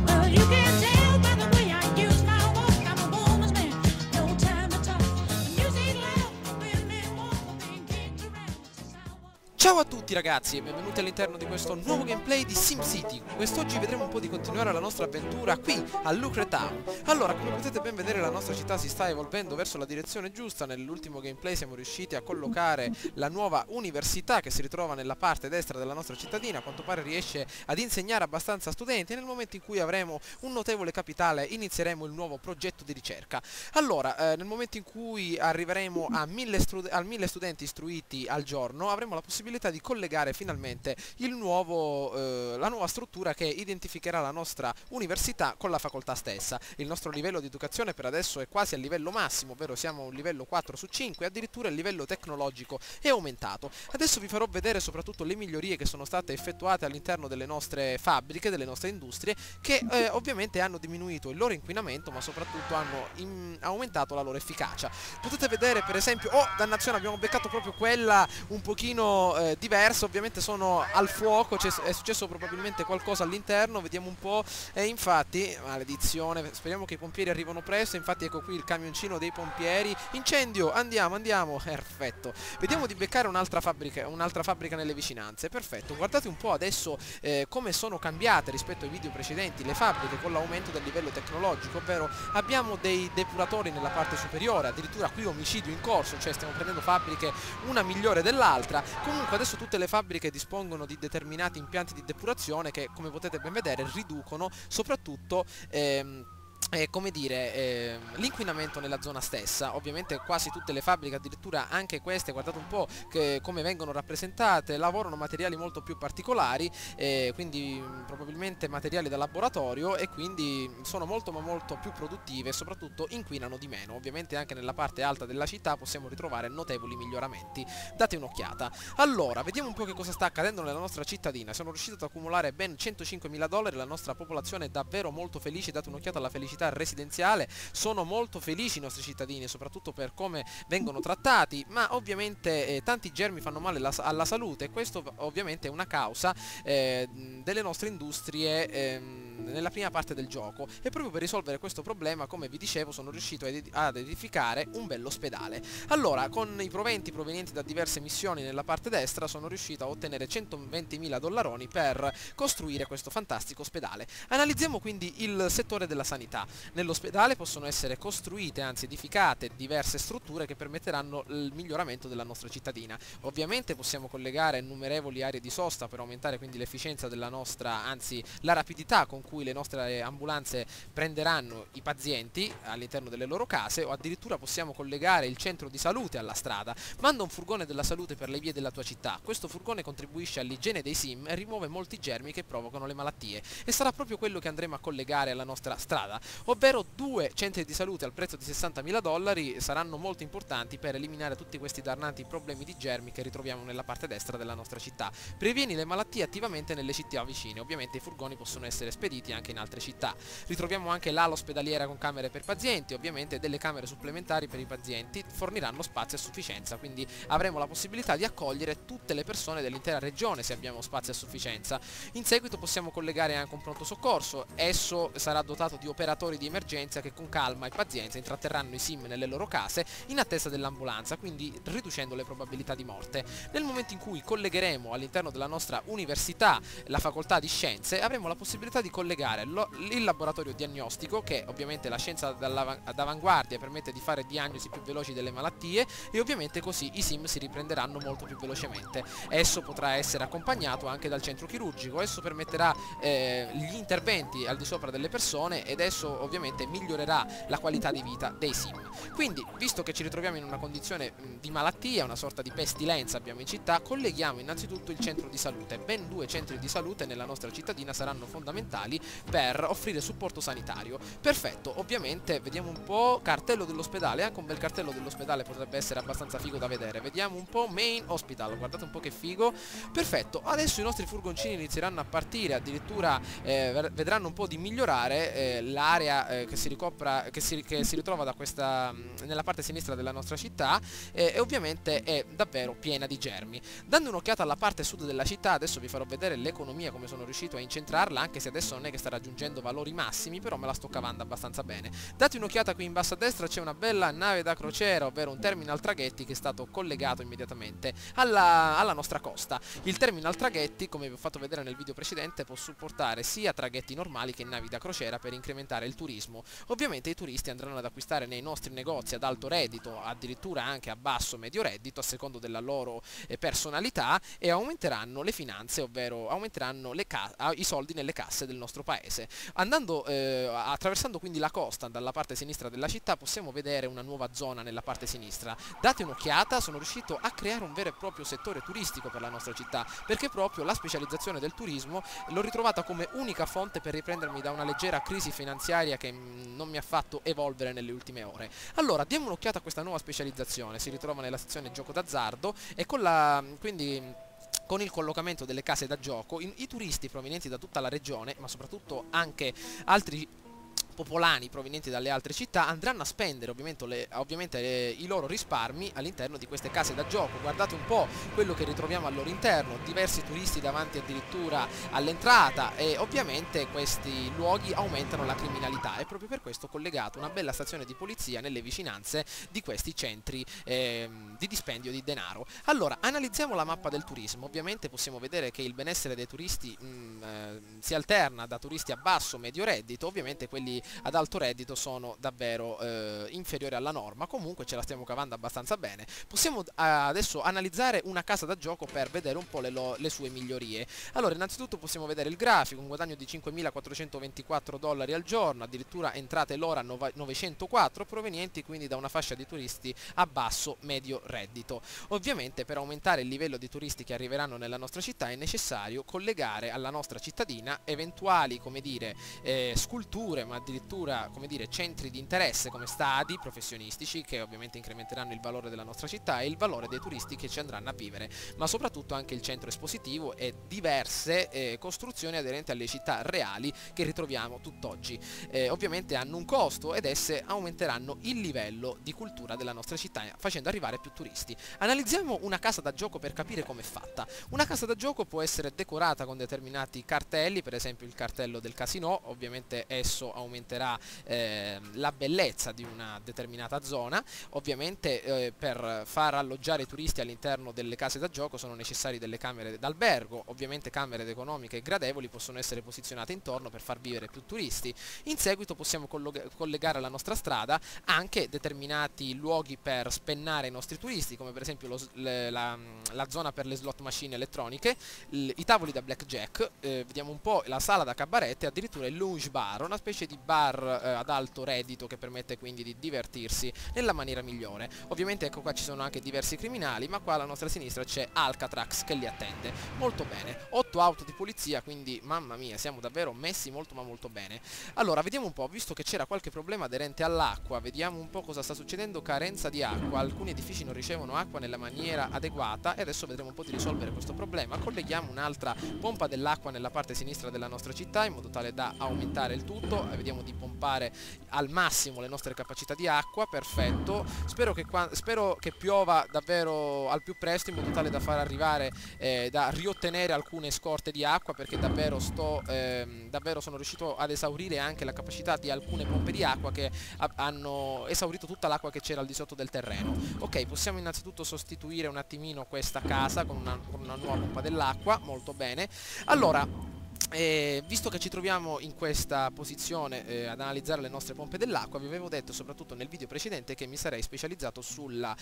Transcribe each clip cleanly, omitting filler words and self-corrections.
Well, you can tell by the way I use my walk. I'm a woman's man, no time to talk. The music loud, women walk, being kicked around. This is how I walk. Ciao a tutti ragazzi e benvenuti all'interno di questo nuovo gameplay di SimCity. Quest'oggi vedremo un po' di continuare la nostra avventura qui a Lucre Town. Allora, come potete ben vedere, la nostra città si sta evolvendo verso la direzione giusta. Nell'ultimo gameplay siamo riusciti a collocare la nuova università che si ritrova nella parte destra della nostra cittadina. A quanto pare riesce ad insegnare abbastanza studenti e nel momento in cui avremo un notevole capitale inizieremo il nuovo progetto di ricerca. Allora, nel momento in cui arriveremo a 1000 studenti istruiti al giorno avremo la possibilità di collegare finalmente la nuova struttura che identificherà la nostra università con la facoltà stessa. Il nostro livello di educazione per adesso è quasi al livello massimo, ovvero siamo a un livello 4 su 5, addirittura il livello tecnologico è aumentato. Adesso vi farò vedere soprattutto le migliorie che sono state effettuate all'interno delle nostre fabbriche, delle nostre industrie, che ovviamente hanno diminuito il loro inquinamento, ma soprattutto hanno aumentato la loro efficacia. Potete vedere per esempio, oh dannazione, abbiamo beccato proprio quella un pochino diversa, ovviamente sono al fuoco, è successo probabilmente qualcosa all'interno, vediamo un po', e infatti, maledizione, speriamo che i pompieri arrivino presto. Infatti ecco qui il camioncino dei pompieri, incendio, andiamo, perfetto, vediamo di beccare un'altra fabbrica nelle vicinanze, perfetto. Guardate un po' adesso come sono cambiate rispetto ai video precedenti le fabbriche con l'aumento del livello tecnologico, ovvero abbiamo dei depuratori nella parte superiore, addirittura qui omicidio in corso, cioè stiamo prendendo fabbriche una migliore dell'altra. Comunque adesso tutte le fabbriche dispongono di determinati impianti di depurazione che, come potete ben vedere, riducono soprattutto come dire, l'inquinamento nella zona stessa. Ovviamente quasi tutte le fabbriche, addirittura anche queste, guardate un po' come vengono rappresentate, lavorano materiali molto più particolari, quindi probabilmente materiali da laboratorio, e quindi sono molto ma molto più produttive e soprattutto inquinano di meno. Ovviamente anche nella parte alta della città possiamo ritrovare notevoli miglioramenti. Date un'occhiata. Allora, vediamo un po' che cosa sta accadendo nella nostra cittadina. Siamo riusciti ad accumulare ben $105.000, la nostra popolazione è davvero molto felice. Date un'occhiata alla felicità residenziale, sono molto felici i nostri cittadini, soprattutto per come vengono trattati, ma ovviamente tanti germi fanno male alla salute, e questo ovviamente è una causa delle nostre industrie nella prima parte del gioco, e proprio per risolvere questo problema, come vi dicevo, sono riuscito ad edificare un bell'ospedale. Allora, con i proventi provenienti da diverse missioni nella parte destra sono riuscito a ottenere $120.000 per costruire questo fantastico ospedale. Analizziamo quindi il settore della sanità. Nell'ospedale possono essere costruite, anzi edificate, diverse strutture che permetteranno il miglioramento della nostra cittadina. Ovviamente possiamo collegare innumerevoli aree di sosta per aumentare quindi l'efficienza della nostra, anzi la rapidità con cui le nostre ambulanze prenderanno i pazienti all'interno delle loro case, o addirittura possiamo collegare il centro di salute alla strada. Manda un furgone della salute per le vie della tua città. Questo furgone contribuisce all'igiene dei sim e rimuove molti germi che provocano le malattie, e sarà proprio quello che andremo a collegare alla nostra strada, ovvero 2 centri di salute al prezzo di $60.000 saranno molto importanti per eliminare tutti questi dannanti problemi di germi che ritroviamo nella parte destra della nostra città. Previeni le malattie attivamente nelle città vicine. Ovviamente i furgoni possono essere spediti anche in altre città. Ritroviamo anche l'ala ospedaliera con camere per pazienti, ovviamente delle camere supplementari per i pazienti forniranno spazio a sufficienza, quindi avremo la possibilità di accogliere tutte le persone dell'intera regione se abbiamo spazio a sufficienza. In seguito possiamo collegare anche un pronto soccorso, esso sarà dotato di operatori di emergenza che con calma e pazienza intratterranno i sim nelle loro case in attesa dell'ambulanza, quindi riducendo le probabilità di morte. Nel momento in cui collegheremo all'interno della nostra università la facoltà di scienze, avremo la possibilità di collegare il laboratorio diagnostico, che ovviamente la scienza d'avanguardia permette di fare diagnosi più veloci delle malattie, e ovviamente così i sim si riprenderanno molto più velocemente. Esso potrà essere accompagnato anche dal centro chirurgico, esso permetterà gli interventi al di sopra delle persone, ed esso ovviamente migliorerà la qualità di vita dei sim. Quindi, visto che ci ritroviamo in una condizione di malattia, una sorta di pestilenza abbiamo in città, colleghiamo innanzitutto il centro di salute. Ben 2 centri di salute nella nostra cittadina saranno fondamentali per offrire supporto sanitario. Perfetto, ovviamente vediamo un po', cartello dell'ospedale, anche un bel cartello dell'ospedale potrebbe essere abbastanza figo da vedere. Vediamo un po', main hospital, guardate un po' che figo. Perfetto, adesso i nostri furgoncini inizieranno a partire, addirittura vedranno un po' di migliorare l'area che si ritrova nella parte sinistra della nostra città, e ovviamente è davvero piena di germi. Dando un'occhiata alla parte sud della città, adesso vi farò vedere l'economia, come sono riuscito a incentrarla, anche se adesso non è che sta raggiungendo valori massimi, però me la sto cavando abbastanza bene. Date un'occhiata qui in basso a destra, c'è una bella nave da crociera, ovvero un terminal traghetti che è stato collegato immediatamente alla nostra costa. Il terminal traghetti, come vi ho fatto vedere nel video precedente, può supportare sia traghetti normali che navi da crociera per incrementare il turismo. Ovviamente i turisti andranno ad acquistare nei nostri negozi ad alto reddito, addirittura anche a basso medio reddito, a secondo della loro personalità, e aumenteranno le finanze, ovvero aumenteranno i soldi nelle casse del nostro paese. Attraversando quindi la costa dalla parte sinistra della città, possiamo vedere una nuova zona nella parte sinistra. Date un'occhiata, sono riuscito a creare un vero e proprio settore turistico per la nostra città, perché proprio la specializzazione del turismo l'ho ritrovata come unica fonte per riprendermi da una leggera crisi finanziaria che non mi ha fatto evolvere nelle ultime ore. Allora, diamo un'occhiata a questa nuova specializzazione, si ritrova nella sezione gioco d'azzardo e con il collocamento delle case da gioco, i turisti provenienti da tutta la regione, ma soprattutto anche altri popolani provenienti dalle altre città, andranno a spendere ovviamente i loro risparmi all'interno di queste case da gioco. Guardate un po' quello che ritroviamo al loro interno, diversi turisti davanti addirittura all'entrata, e ovviamente questi luoghi aumentano la criminalità, e proprio per questo ho collegato una bella stazione di polizia nelle vicinanze di questi centri di dispendio di denaro. Allora, analizziamo la mappa del turismo. Ovviamente possiamo vedere che il benessere dei turisti si alterna da turisti a basso medio reddito. Ovviamente quelli ad alto reddito sono davvero inferiori alla norma, comunque ce la stiamo cavando abbastanza bene. Possiamo adesso analizzare una casa da gioco per vedere un po' le sue migliorie. Allora, innanzitutto possiamo vedere il grafico, un guadagno di 5.424 dollari al giorno, addirittura entrate l'ora 904, provenienti quindi da una fascia di turisti a basso medio reddito. Ovviamente per aumentare il livello di turisti che arriveranno nella nostra città è necessario collegare alla nostra cittadina eventuali, come dire, sculture, ma addirittura, come dire, centri di interesse come stadi professionistici, che ovviamente incrementeranno il valore della nostra città e il valore dei turisti che ci andranno a vivere, ma soprattutto anche il centro espositivo e diverse costruzioni aderenti alle città reali che ritroviamo tutt'oggi. Ovviamente hanno un costo ed esse aumenteranno il livello di cultura della nostra città, facendo arrivare più turisti. Analizziamo una casa da gioco per capire com'è fatta. Una casa da gioco può essere decorata con determinati cartelli, per esempio il cartello del casino. Ovviamente esso aumenterà la bellezza di una determinata zona. Ovviamente per far alloggiare i turisti all'interno delle case da gioco sono necessarie delle camere d'albergo. Ovviamente camere economiche e gradevoli possono essere posizionate intorno per far vivere più turisti. In seguito possiamo collegare alla nostra strada anche determinati luoghi per spennare i nostri turisti, come per esempio la zona per le slot machine elettroniche, i tavoli da blackjack, vediamo un po' la sala da cabaret e addirittura il lounge bar, una specie di bar ad alto reddito che permette quindi di divertirsi nella maniera migliore. Ovviamente ecco qua ci sono anche diversi criminali, ma qua alla nostra sinistra c'è Alcatraz che li attende. Molto bene, 8 auto di polizia, quindi mamma mia, siamo davvero messi molto ma molto bene. Allora, vediamo un po', visto che c'era qualche problema aderente all'acqua, vediamo un po' cosa sta succedendo. Carenza di acqua, alcuni edifici non ricevono acqua nella maniera adeguata e adesso vedremo un po' di risolvere questo problema. Colleghiamo un'altra pompa dell'acqua nella parte sinistra della nostra città in modo tale da aumentare il tutto, vediamo di pompare al massimo le nostre capacità di acqua. Perfetto, spero che piova davvero al più presto in modo tale da far arrivare, da riottenere alcune scorte di acqua, perché davvero sono riuscito ad esaurire anche la capacità di alcune pompe di acqua che hanno esaurito tutta l'acqua che c'era al di sotto del terreno. Ok, possiamo innanzitutto sostituire un attimino questa casa con una nuova pompa dell'acqua. Molto bene. Allora, visto che ci troviamo in questa posizione ad analizzare le nostre pompe dell'acqua, vi avevo detto soprattutto nel video precedente che mi sarei specializzato sul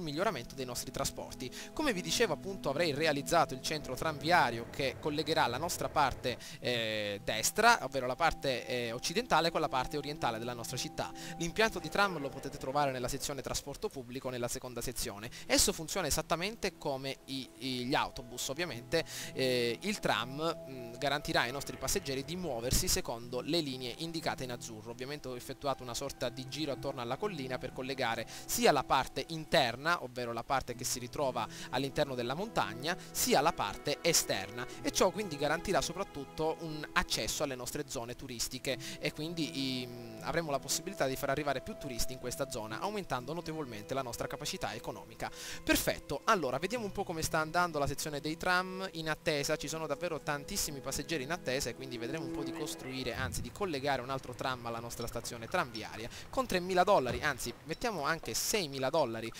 miglioramento dei nostri trasporti. Come vi dicevo, appunto, avrei realizzato il centro tranviario che collegherà la nostra parte destra, ovvero la parte occidentale, con la parte orientale della nostra città. L'impianto di tram lo potete trovare nella sezione trasporto pubblico, nella seconda sezione. Esso funziona esattamente come gli autobus. Ovviamente il tram garantirà ai nostri passeggeri di muoversi secondo le linee indicate in azzurro. Ovviamente ho effettuato una sorta di giro attorno alla collina per collegare sia la parte interna, ovvero la parte che si ritrova all'interno della montagna, sia la parte esterna, e ciò quindi garantirà soprattutto un accesso alle nostre zone turistiche, e quindi avremo la possibilità di far arrivare più turisti in questa zona, aumentando notevolmente la nostra capacità economica. Perfetto, allora vediamo un po' come sta andando la sezione dei tram. In attesa ci sono davvero tantissimi passeggeri passeggeri in attesa, e quindi vedremo un po' di costruire, anzi di collegare un altro tram alla nostra stazione tranviaria con 3.000 dollari, anzi mettiamo anche 6.000 dollari,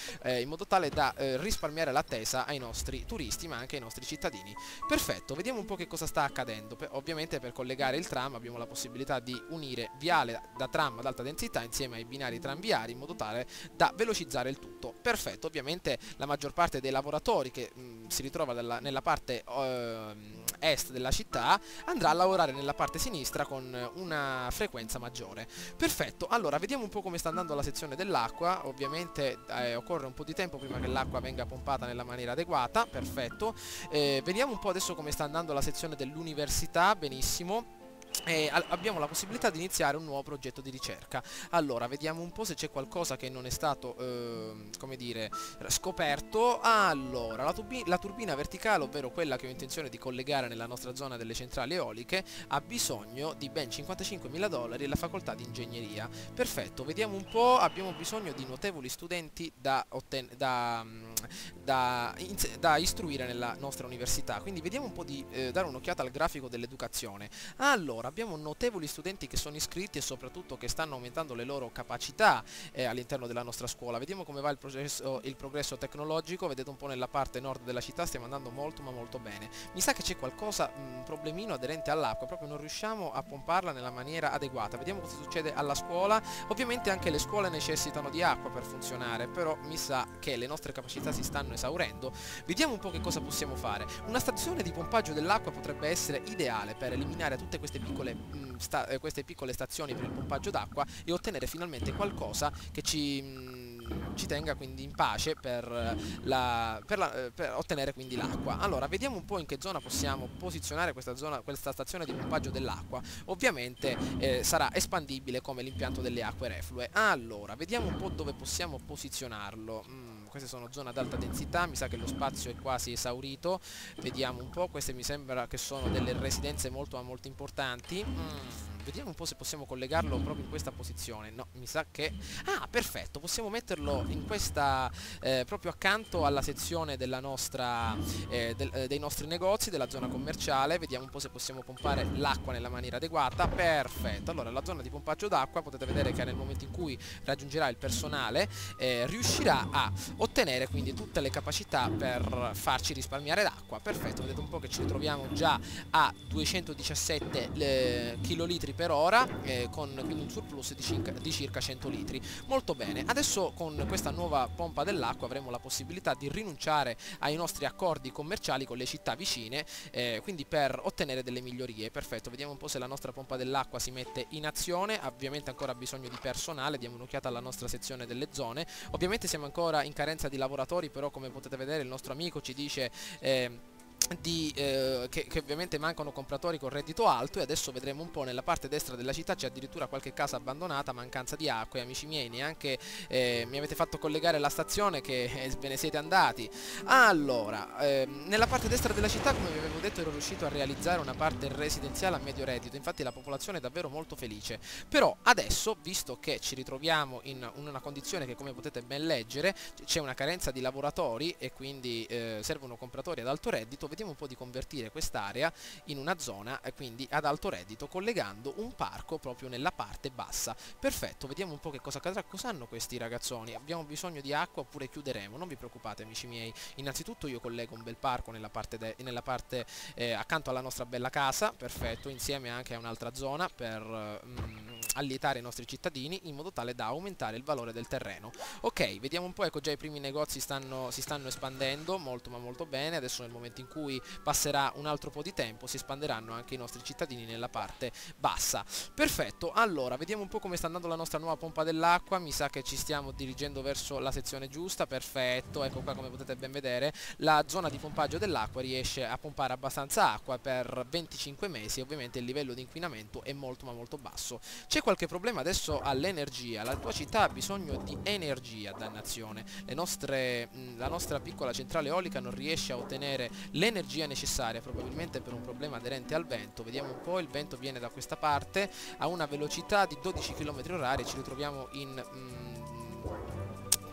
in modo tale da risparmiare l'attesa ai nostri turisti ma anche ai nostri cittadini. Perfetto, vediamo un po' che cosa sta accadendo. Ovviamente per collegare il tram abbiamo la possibilità di unire viale da tram ad alta densità insieme ai binari tranviari in modo tale da velocizzare il tutto. Perfetto, ovviamente la maggior parte dei lavoratori che si ritrova nella parte est della città andrà a lavorare nella parte sinistra con una frequenza maggiore. Perfetto, allora vediamo un po' come sta andando la sezione dell'acqua. Ovviamente occorre un po' di tempo prima che l'acqua venga pompata nella maniera adeguata. Perfetto, vediamo un po' adesso come sta andando la sezione dell'università. Benissimo. E abbiamo la possibilità di iniziare un nuovo progetto di ricerca. Allora vediamo un po' se c'è qualcosa che non è stato come dire scoperto. Allora la turbina verticale, ovvero quella che ho intenzione di collegare nella nostra zona delle centrali eoliche, ha bisogno di ben 55.000 dollari e la facoltà di ingegneria. Perfetto, vediamo un po'. Abbiamo bisogno di notevoli studenti da istruire nella nostra università, quindi vediamo un po' di dare un'occhiata al grafico dell'educazione. Allora abbiamo notevoli studenti che sono iscritti e soprattutto che stanno aumentando le loro capacità all'interno della nostra scuola. Vediamo come va il progresso tecnologico. Vedete un po' nella parte nord della città stiamo andando molto ma molto bene. Mi sa che c'è qualcosa, un problemino aderente all'acqua, proprio non riusciamo a pomparla nella maniera adeguata. Vediamo cosa succede alla scuola. Ovviamente anche le scuole necessitano di acqua per funzionare, però mi sa che le nostre capacità si stanno esaurendo. Vediamo un po' che cosa possiamo fare. Una stazione di pompaggio dell'acqua potrebbe essere ideale per eliminare tutte queste piccole stazioni per il pompaggio d'acqua e ottenere finalmente qualcosa che ci tenga quindi in pace per ottenere quindi l'acqua. Allora vediamo un po' in che zona possiamo posizionare questa stazione di pompaggio dell'acqua. Ovviamente sarà espandibile come l'impianto delle acque reflue. Allora vediamo un po' dove possiamo posizionarlo. Queste sono zone ad alta densità, mi sa che lo spazio è quasi esaurito. Vediamo un po', queste mi sembra che sono delle residenze molto importanti. Vediamo un po' se possiamo collegarlo proprio in questa posizione. No, mi sa che... Ah, perfetto, possiamo metterlo in questa proprio accanto alla sezione della nostra dei nostri negozi, della zona commerciale. Vediamo un po' se possiamo pompare l'acqua nella maniera adeguata. Perfetto, allora la zona di pompaggio d'acqua potete vedere che nel momento in cui raggiungerà il personale riuscirà a ottenere quindi tutte le capacità per farci risparmiare l'acqua. Perfetto, vedete un po' che ci ritroviamo già a 217 kilolitri per ora, con quindi un surplus di circa 100 litri. Molto bene, adesso con questa nuova pompa dell'acqua avremo la possibilità di rinunciare ai nostri accordi commerciali con le città vicine, quindi per ottenere delle migliorie. Perfetto, vediamo un po' se la nostra pompa dell'acqua si mette in azione. Ovviamente ancora bisogno di personale, diamo un'occhiata alla nostra sezione delle zone. Ovviamente siamo ancora in carenza di lavoratori, però come potete vedere il nostro amico ci dice che ovviamente mancano compratori con reddito alto, e adesso vedremo un po'. Nella parte destra della città c'è addirittura qualche casa abbandonata, mancanza di acqua, e amici miei neanche mi avete fatto collegare la stazione che ve ne siete andati. Allora nella parte destra della città, come vi avevo detto, ero riuscito a realizzare una parte residenziale a medio reddito, infatti la popolazione è davvero molto felice. Però adesso, visto che ci ritroviamo in una condizione che come potete ben leggere c'è una carenza di lavoratori e quindi servono compratori ad alto reddito, vediamo un po' di convertire quest'area in una zona quindi ad alto reddito, collegando un parco proprio nella parte bassa. Perfetto, vediamo un po' che cosa accadrà. Cosa hanno questi ragazzoni? Abbiamo bisogno di acqua oppure chiuderemo? Non vi preoccupate amici miei, innanzitutto io collego un bel parco nella parte accanto alla nostra bella casa. Perfetto, insieme anche a un'altra zona per allietare i nostri cittadini in modo tale da aumentare il valore del terreno. Ok, vediamo un po', ecco già i primi negozi si stanno espandendo molto ma molto bene. Adesso nel momento in cui passerà un altro po' di tempo si espanderanno anche i nostri cittadini nella parte bassa. Perfetto, allora vediamo un po' come sta andando la nostra nuova pompa dell'acqua. Mi sa che ci stiamo dirigendo verso la sezione giusta. Perfetto, ecco qua, come potete ben vedere la zona di pompaggio dell'acqua riesce a pompare abbastanza acqua per 25 mesi. Ovviamente il livello di inquinamento è molto ma molto basso. C'è qualche problema adesso all'energia. La tua città ha bisogno di energia, dannazione. La nostra piccola centrale eolica non riesce a ottenere l'energia necessaria, probabilmente per un problema aderente al vento. Vediamo un po', il vento viene da questa parte a una velocità di 12 km/h e ci ritroviamo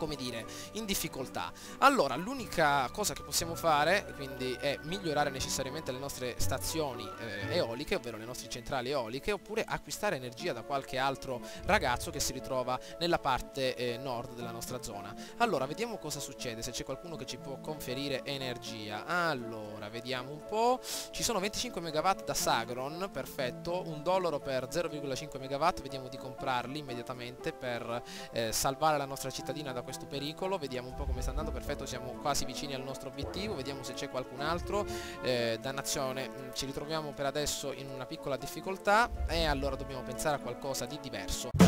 come dire, in difficoltà. Allora, l'unica cosa che possiamo fare quindi è migliorare necessariamente le nostre stazioni eoliche, ovvero le nostre centrali eoliche, oppure acquistare energia da qualche altro ragazzo che si ritrova nella parte nord della nostra zona. Allora, vediamo cosa succede, se c'è qualcuno che ci può conferire energia. Allora, vediamo un po'. Ci sono 25 megawatt da Sagron, perfetto, $1 per 0,5 megawatt, vediamo di comprarli immediatamente per salvare la nostra cittadina da questo pericolo. Vediamo un po' come sta andando, perfetto, siamo quasi vicini al nostro obiettivo, vediamo se c'è qualcun altro. Dannazione, ci ritroviamo per adesso in una piccola difficoltà e allora dobbiamo pensare a qualcosa di diverso.